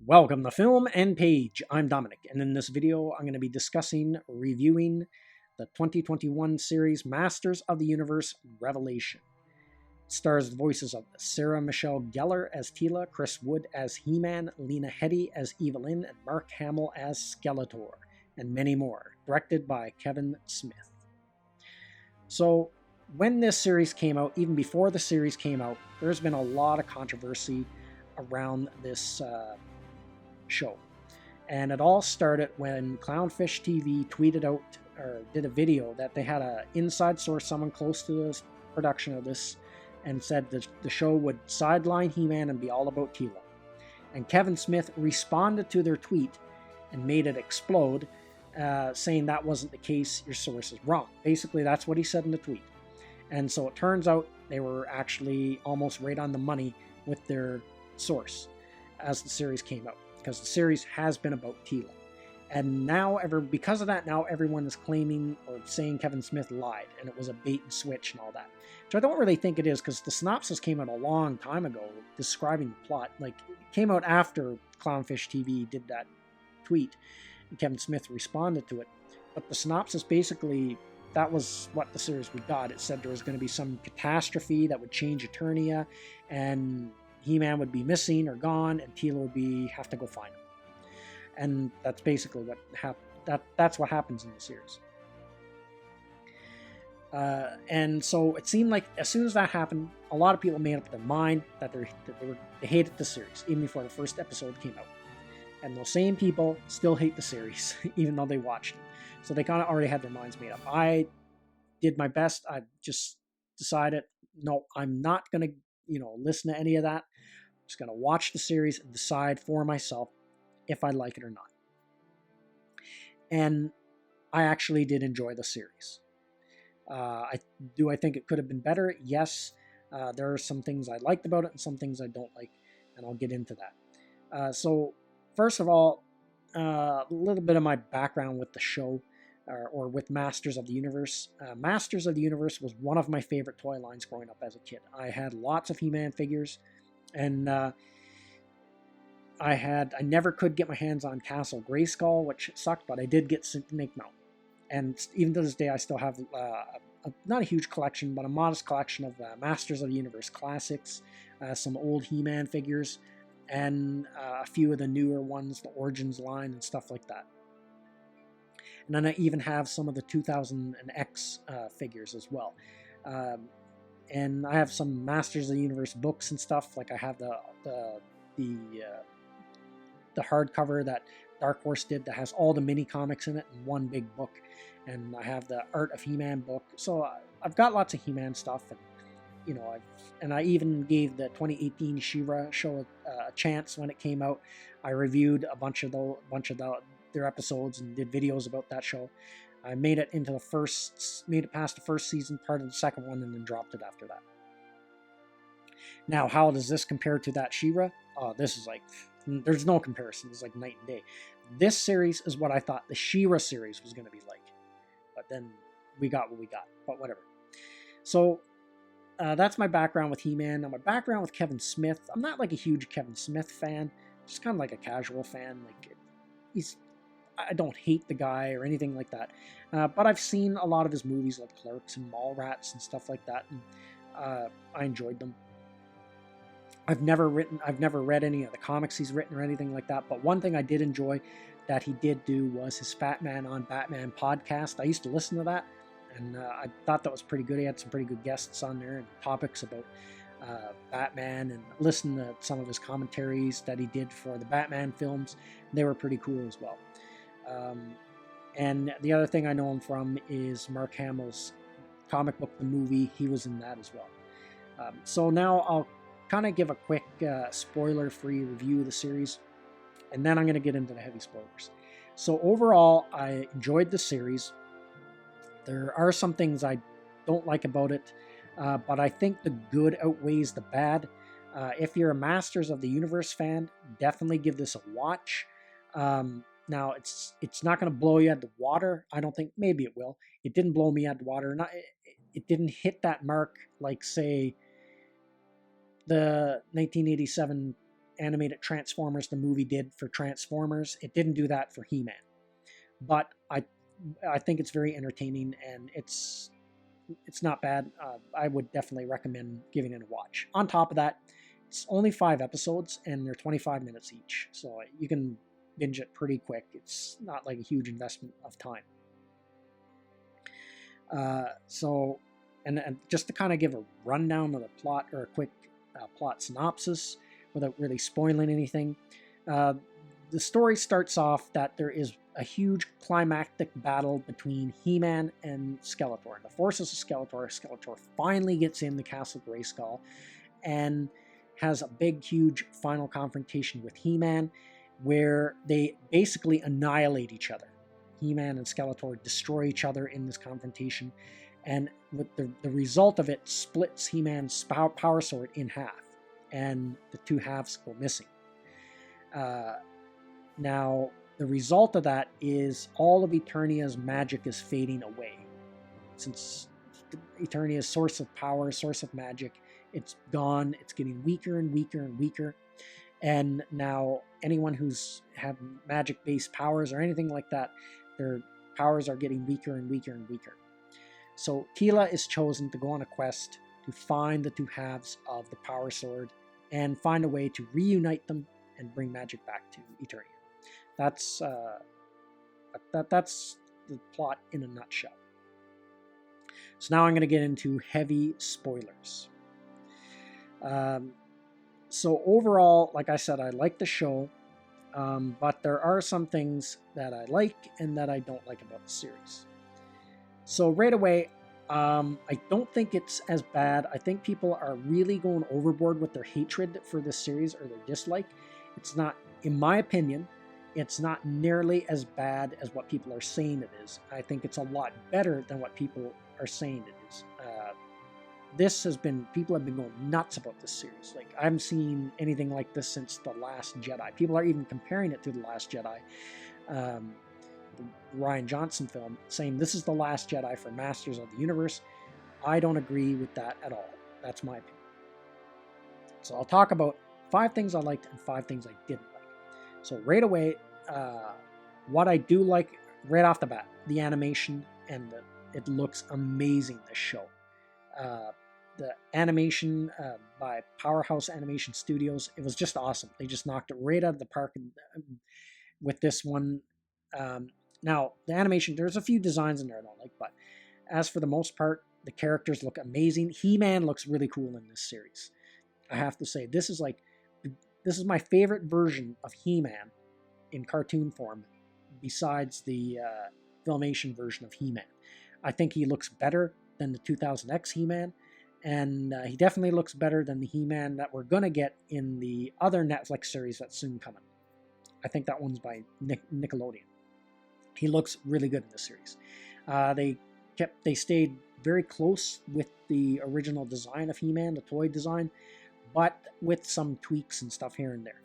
Welcome to Film and Page. I'm Dominic, and in this video, I'm going to be reviewing the 2021 series Masters of the Universe Revelation. It stars the voices of Sarah Michelle Gellar as Teela, Chris Wood as He-Man, Lena Headey as Evil-Lyn, and Mark Hamill as Skeletor, and many more. Directed by Kevin Smith. So, when this series came out, even before the series came out, there's been a lot of controversy around this show. And it all started when Clownfish TV tweeted out or did a video that they had an inside source, someone close to the production of this, and said that the show would sideline He-Man and be all about Teela. And Kevin Smith responded to their tweet and made it explode, saying that wasn't the case, your source is wrong. Basically, that's what he said in the tweet. And so it turns out they were actually almost right on the money with their source as the series came out, because the series has been about Teela. And now, because of that, now everyone is claiming or saying Kevin Smith lied, and it was a bait and switch and all that. Which I don't really think it is, because the synopsis came out a long time ago describing the plot. Like, it came out after Clownfish TV did that tweet, and Kevin Smith responded to it. But the synopsis basically, that was what the series we got. It said there was going to be some catastrophe that would change Eternia, and He-Man would be missing or gone, and Teela would have to go find him. And that's basically what happened. That's what happens in the series. And so it seemed like as soon as that happened, a lot of people made up their mind that they hated the series, even before the first episode came out. And those same people still hate the series, even though they watched it. So they kind of already had their minds made up. I did my best. I just decided, no, I'm not going to listen to any of that. I'm just going to watch the series and decide for myself if I like it or not. And I actually did enjoy the series. I think it could have been better? Yes. There are some things I liked about it and some things I don't like, and I'll get into that. So first of all, a little bit of my background with the show, or with Masters of the Universe. Masters of the Universe was one of my favorite toy lines growing up as a kid. I had lots of He-Man figures, and I never could get my hands on Castle Grayskull, which sucked, but I did get Snake Mountain. And even to this day, I still have not a huge collection, but a modest collection of Masters of the Universe classics, some old He-Man figures, and a few of the newer ones, the Origins line and stuff like that. And then I even have some of the 2000X figures as well. And I have some Masters of the Universe books and stuff. Like I have the hardcover that Dark Horse did that has all the mini comics in it in one big book. And I have the Art of He-Man book. So I've got lots of He-Man stuff. And I even gave the 2018 She-Ra show a chance when it came out. I reviewed a bunch of their episodes and did videos about that show. I made it past the first season, part of the second one, and then dropped it after that. Now, how does this compare to that She-Ra? This is like, there's no comparison. It's like night and day. This series is what I thought the She-Ra series was going to be like. But then we got what we got, but whatever. So that's my background with He-Man. Now, my background with Kevin Smith, I'm not like a huge Kevin Smith fan, just kind of like a casual fan. Like, I don't hate the guy or anything like that, but I've seen a lot of his movies like Clerks and Mallrats and stuff like that, and I enjoyed them. I've never read any of the comics he's written or anything like that, but one thing I did enjoy that he did do was his Fat Man on Batman podcast. I used to listen to that, and I thought that was pretty good. He had some pretty good guests on there and topics about Batman, and listen to some of his commentaries that he did for the Batman films. They were pretty cool as well. And the other thing I know him from is Mark Hamill's comic book, The Movie. He was in that as well. So now I'll kind of give a quick spoiler-free review of the series, and then I'm going to get into the heavy spoilers. So overall, I enjoyed the series. There are some things I don't like about it, but I think the good outweighs the bad. If you're a Masters of the Universe fan, definitely give this a watch. Now, it's not going to blow you out of the water. I don't think. Maybe it will. It didn't blow me out of the water. It didn't hit that mark like, say, the 1987 animated Transformers the movie did for Transformers. It didn't do that for He-Man. But I think it's very entertaining, and it's not bad. I would definitely recommend giving it a watch. On top of that, it's only 5 episodes, and they're 25 minutes each, so you can binge it pretty quick. It's not like a huge investment of time. And just to kind of give a rundown of the plot, or a quick plot synopsis, without really spoiling anything, the story starts off that there is a huge climactic battle between He-Man and Skeletor. And the forces of Skeletor finally gets in the Castle Grayskull and has a big, huge final confrontation with He-Man, where they basically annihilate each other. He-Man and Skeletor destroy each other in this confrontation, and with the result of it splits He-Man's power sword in half, and the 2 halves go missing. Now, the result of that is all of Eternia's magic is fading away. Since Eternia's source of power, source of magic, it's gone. It's getting weaker and weaker and weaker. And now anyone who's have magic-based powers or anything like that, their powers are getting weaker and weaker and weaker. So Teela is chosen to go on a quest to find the 2 halves of the power sword and find a way to reunite them and bring magic back to Eternia. That's the plot in a nutshell. So now I'm going to get into heavy spoilers. So overall, like I said, I like the show, but there are some things that I like and that I don't like about the series. So right away, I don't think it's as bad. I think people are really going overboard with their hatred for this series, or their dislike. It's not, in my opinion, it's not nearly as bad as what people are saying it is. I think it's a lot better than what people are saying it is. People have been going nuts about this series. Like, I haven't seen anything like this since The Last Jedi. People are even comparing it to The Last Jedi, the Rian Johnson film, saying this is The Last Jedi for Masters of the Universe. I don't agree with that at all. That's my opinion. So I'll talk about 5 things I liked and 5 things I didn't like. So right away, what I do like right off the bat, the animation, and it looks amazing, this show. The animation by Powerhouse Animation Studios, it was just awesome. They just knocked it right out of the park with this one. Now, the animation, there's a few designs in there I don't like, but as for the most part, the characters look amazing. He-Man looks really cool in this series. I have to say, this is my favorite version of He-Man in cartoon form, besides the Filmation version of He-Man. I think he looks better than the 2000X He-Man, and he definitely looks better than the He-Man that we're going to get in the other Netflix series that's soon coming. I think that one's by Nickelodeon. He looks really good in this series. They stayed very close with the original design of He-Man, the toy design, but with some tweaks and stuff here and there.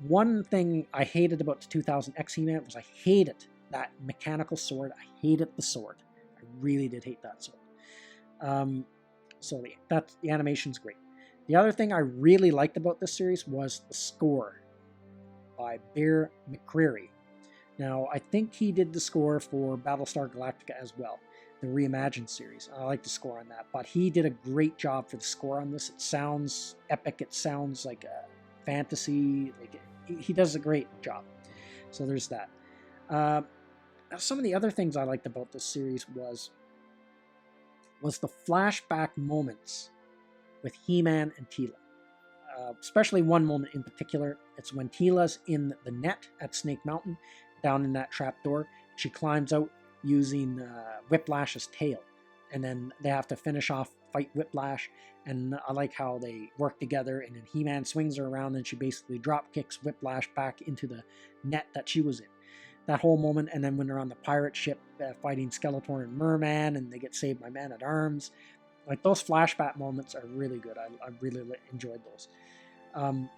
One thing I hated about the 2000X He-Man was I hated that mechanical sword. I hated the sword. I really did hate that sword. So the animation's great. The other thing I really liked about this series was the score by Bear McCreary. Now, I think he did the score for Battlestar Galactica as well, the reimagined series. I like the score on that, but he did a great job for the score on this. It sounds epic. It sounds like a fantasy. He does a great job. So there's that. Some of the other things I liked about this series was the flashback moments with He-Man and Teela. Especially one moment in particular. It's when Teela's in the net at Snake Mountain, down in that trapdoor. She climbs out using Whiplash's tail, and then they have to fight Whiplash. And I like how they work together, and then He-Man swings her around, and she basically drop kicks Whiplash back into the net that she was in. That whole moment, and then when they're on the pirate ship fighting Skeletor and Merman, and they get saved by Man-at-Arms, like, those flashback moments are really good. I really enjoyed those. And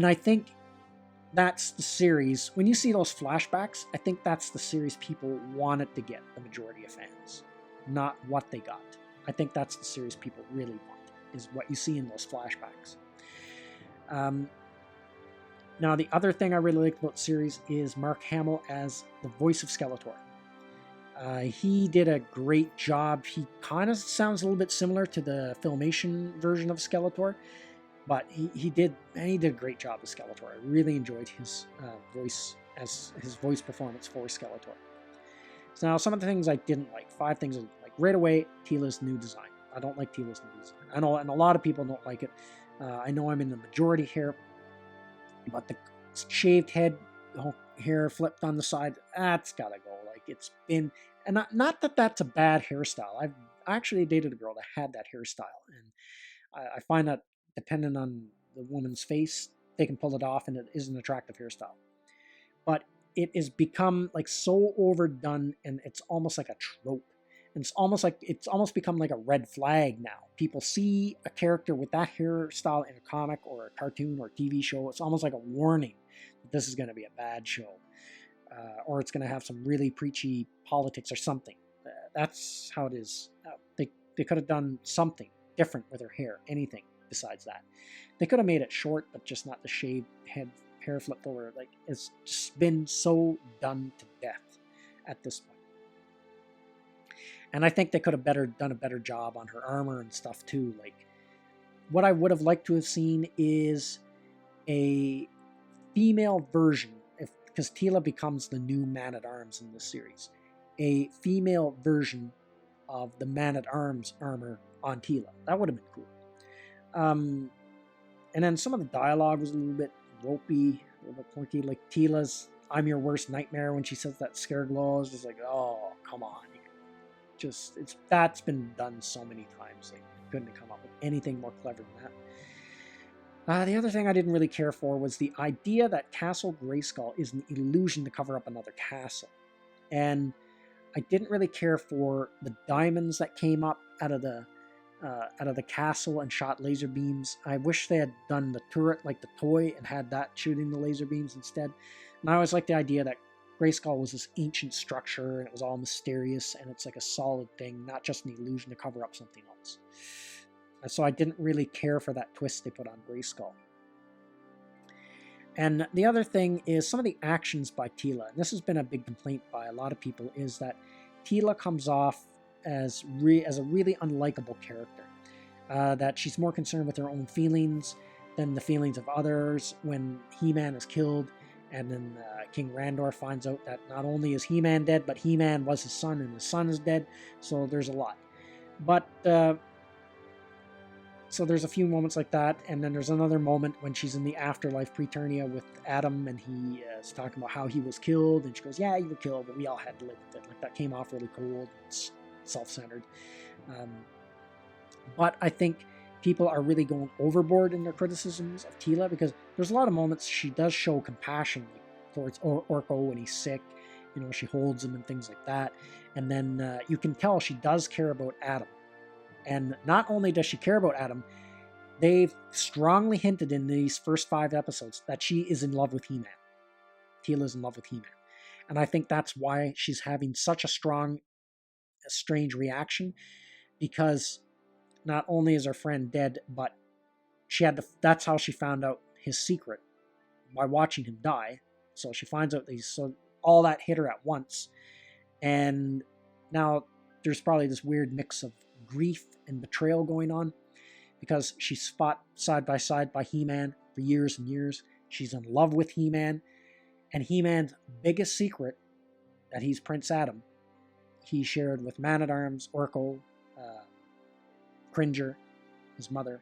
I think that's the series. When you see those flashbacks, I think that's the series people wanted to get, the majority of fans, not what they got. I think that's the series people really want, is what you see in those flashbacks. Um, Now, the other thing I really liked about the series is Mark Hamill as the voice of Skeletor. He did a great job. He kind of sounds a little bit similar to the Filmation version of Skeletor, but he did a great job as Skeletor. I really enjoyed his voice performance for Skeletor. So now some of the things I didn't like, 5 things I didn't like. Right away, Teela's new design. I don't like Teela's new design. I know, and a lot of people don't like it. I know I'm in the majority here, but the shaved head, hair flipped on the side, that's gotta go. Like, it's been, and not that that's a bad hairstyle. I've actually dated a girl that had that hairstyle, and I find that depending on the woman's face, they can pull it off, and it is an attractive hairstyle. But it has become like so overdone, and it's almost like a trope. And it's almost become like a red flag now. People see a character with that hairstyle in a comic or a cartoon or a TV show. It's almost like a warning that this is going to be a bad show, or it's going to have some really preachy politics or something. That's how it is. They could have done something different with her hair. Anything besides that. They could have made it short, but just not the shaved hair flipped over. Like, it's just been so done to death at this point. And I think they could have done a better job on her armor and stuff too. Like, what I would have liked to have seen is a female version, because Teela becomes the new Man-at-Arms in this series. A female version of the Man-at-Arms armor on Teela. That would have been cool. And then some of the dialogue was a little bit ropey, a little bit pointy. Like Teela's "I'm your worst nightmare" when she says that scareglow is just like, oh, come on. That's been done so many times. Like, couldn't have come up with anything more clever than that. The other thing I didn't really care for was the idea that Castle Grayskull is an illusion to cover up another castle. And I didn't really care for the diamonds that came up out of the castle and shot laser beams. I wish they had done the turret like the toy and had that shooting the laser beams instead. And I always liked the idea that Grayskull was this ancient structure, and it was all mysterious, and it's like a solid thing, not just an illusion to cover up something else. And so I didn't really care for that twist they put on Grayskull. And the other thing is some of the actions by Teela, and this has been a big complaint by a lot of people, is that Teela comes off as a really unlikable character. That she's more concerned with her own feelings than the feelings of others. When He-Man is killed, and then King Randor finds out that not only is He-Man dead, but He-Man was his son, and his son is dead. So there's a lot. But, so there's a few moments like that, and then there's another moment when she's in the afterlife Preternia with Adam, and he is talking about how he was killed, and she goes, yeah, you were killed, but we all had to live with it. Like, that came off really cold, and self-centered. But I think people are really going overboard in their criticisms of Teela, because there's a lot of moments she does show compassion, like towards Orko when he's sick. You know, she holds him and things like that. And then you can tell she does care about Adam. And not only does she care about Adam, they've strongly hinted in these first 5 episodes that she is in love with He-Man. Teela's in love with He-Man. And I think that's why she's having such a strange reaction, because not only is her friend dead, but that's how she found out his secret, by watching him die. So she finds out so all that hit her at once. And now there's probably this weird mix of grief and betrayal going on, because she's fought side by side by He-Man for years and years. She's in love with He-Man, and He-Man's biggest secret, that he's Prince Adam, he shared with Man-at-Arms, Orko, Cringer, his mother,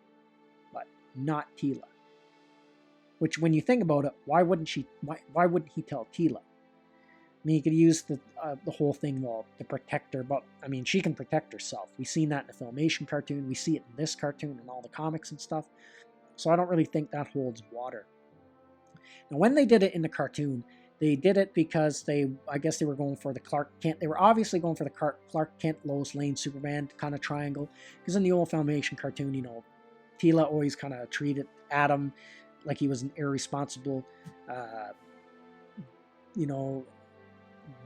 but not Teela. Which, when you think about it, why wouldn't he tell Teela? I mean, he could use the whole thing, well, to protect her, but I mean, she can protect herself. We've seen that in the Filmation cartoon. We see it in this cartoon and all the comics and stuff. So I don't really think that holds water. Now, when they did it in the cartoon, they did it because I guess they were going for the Clark Kent. They were obviously going for the Clark Kent, Lois Lane, Superman kind of triangle. Because in the old Filmation cartoon, you know, Teela always kind of treated Adam like he was an irresponsible, you know,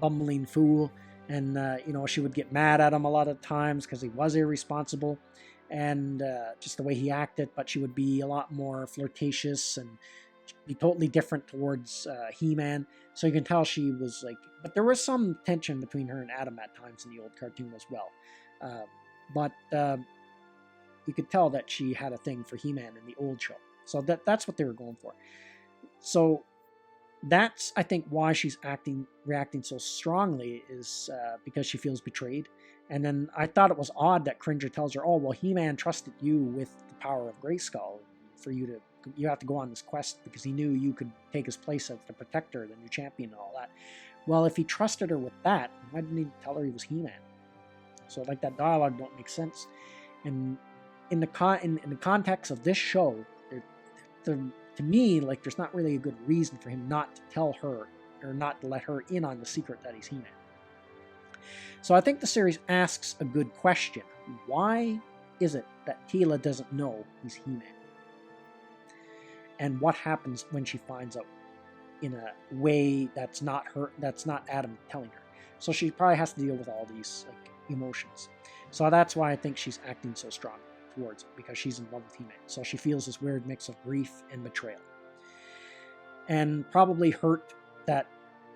bumbling fool. And, you know, she would get mad at him a lot of times because he was irresponsible. and just the way he acted, but she would be a lot more flirtatious and be totally different towards He-Man. So you can tell she was like, but there was some tension between her and Adam at times in the old cartoon as well. But you could tell that she had a thing for He-Man in the old show. So that's what they were going for. So that's, I think, why she's reacting so strongly is because she feels betrayed. And then I thought it was odd that Cringer tells her, oh, well, He-Man trusted you with the power of Grayskull for you have to go on this quest because he knew you could take his place as the protector, the new champion, and all that. Well, if he trusted her with that, why didn't he tell her he was He-Man? So like that dialogue don't make sense. And in the context of this show, to me, like, there's not really a good reason for him not to tell her or not to let her in on the secret that he's He-Man. So I think the series asks a good question. Why is it that Teela doesn't know he's He-Man? And what happens when she finds out in a way that's not Adam telling her? So she probably has to deal with all these like emotions. So that's why I think she's acting so strong towards it, because she's in love with He-Man. So she feels this weird mix of grief and betrayal. And probably hurt that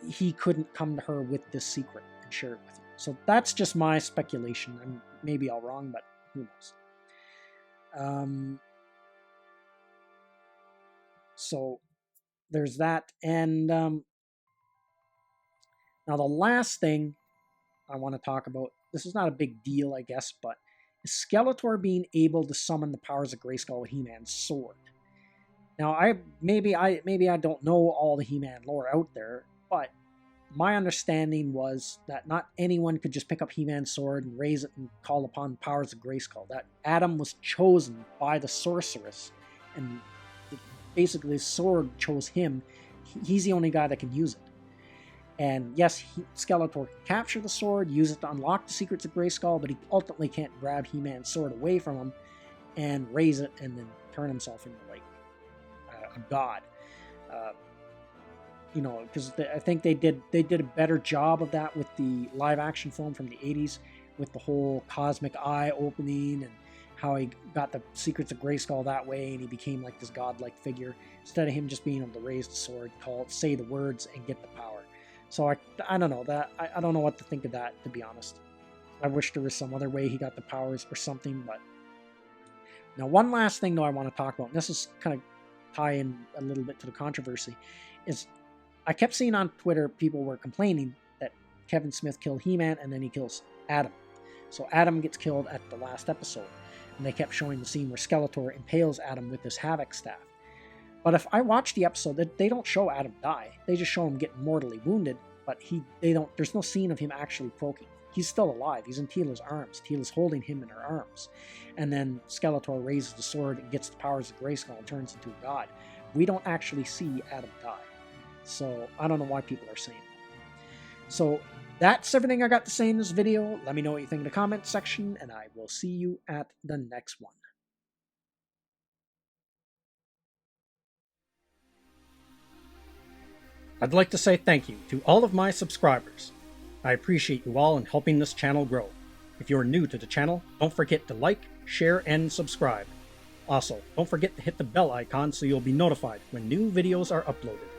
he couldn't come to her with this secret and share it with him. So that's just my speculation. And maybe I'm wrong, but who knows? So there's that. And now the last thing I want to talk about, this is not a big deal, I guess, but is Skeletor being able to summon the powers of Grayskull with He-Man's sword. Now, maybe I don't know all the He-Man lore out there, but my understanding was that not anyone could just pick up He-Man's sword and raise it and call upon the powers of Grayskull. That Adam was chosen by the sorceress, and basically his sword chose him. He's the only guy that can use it. And yes, Skeletor can capture the sword, use it to unlock the secrets of Grayskull, but he ultimately can't grab He-Man's sword away from him and raise it and then turn himself into like a god. Because I think they did a better job of that with the live action film from the 80s, with the whole cosmic eye opening and how he got the secrets of Grayskull that way, and he became like this godlike figure instead of him just being able to raise the sword, say the words, and get the power. So I don't know that I don't know what to think of that, to be honest. I wish there was some other way he got the powers or something. But now, one last thing though I want to talk about, and this is kind of tie in a little bit to the controversy, is I kept seeing on Twitter people were complaining that Kevin Smith killed He-Man and then he kills Adam. So Adam gets killed at the last episode, and they kept showing the scene where Skeletor impales Adam with his Havoc staff. But if I watch the episode, they don't show Adam die. They just show him get mortally wounded, but there's no scene of him actually croaking. He's still alive. He's in Teela's arms. Teela's holding him in her arms. And then Skeletor raises the sword and gets the powers of Grayskull and turns into a god. We don't actually see Adam die. So I don't know why people are saying that. So that's everything I got to say in this video. Let me know what you think in the comments section, and I will see you at the next one. I'd like to say thank you to all of my subscribers. I appreciate you all in helping this channel grow. If you're new to the channel, don't forget to like, share, and subscribe. Also, don't forget to hit the bell icon so you'll be notified when new videos are uploaded.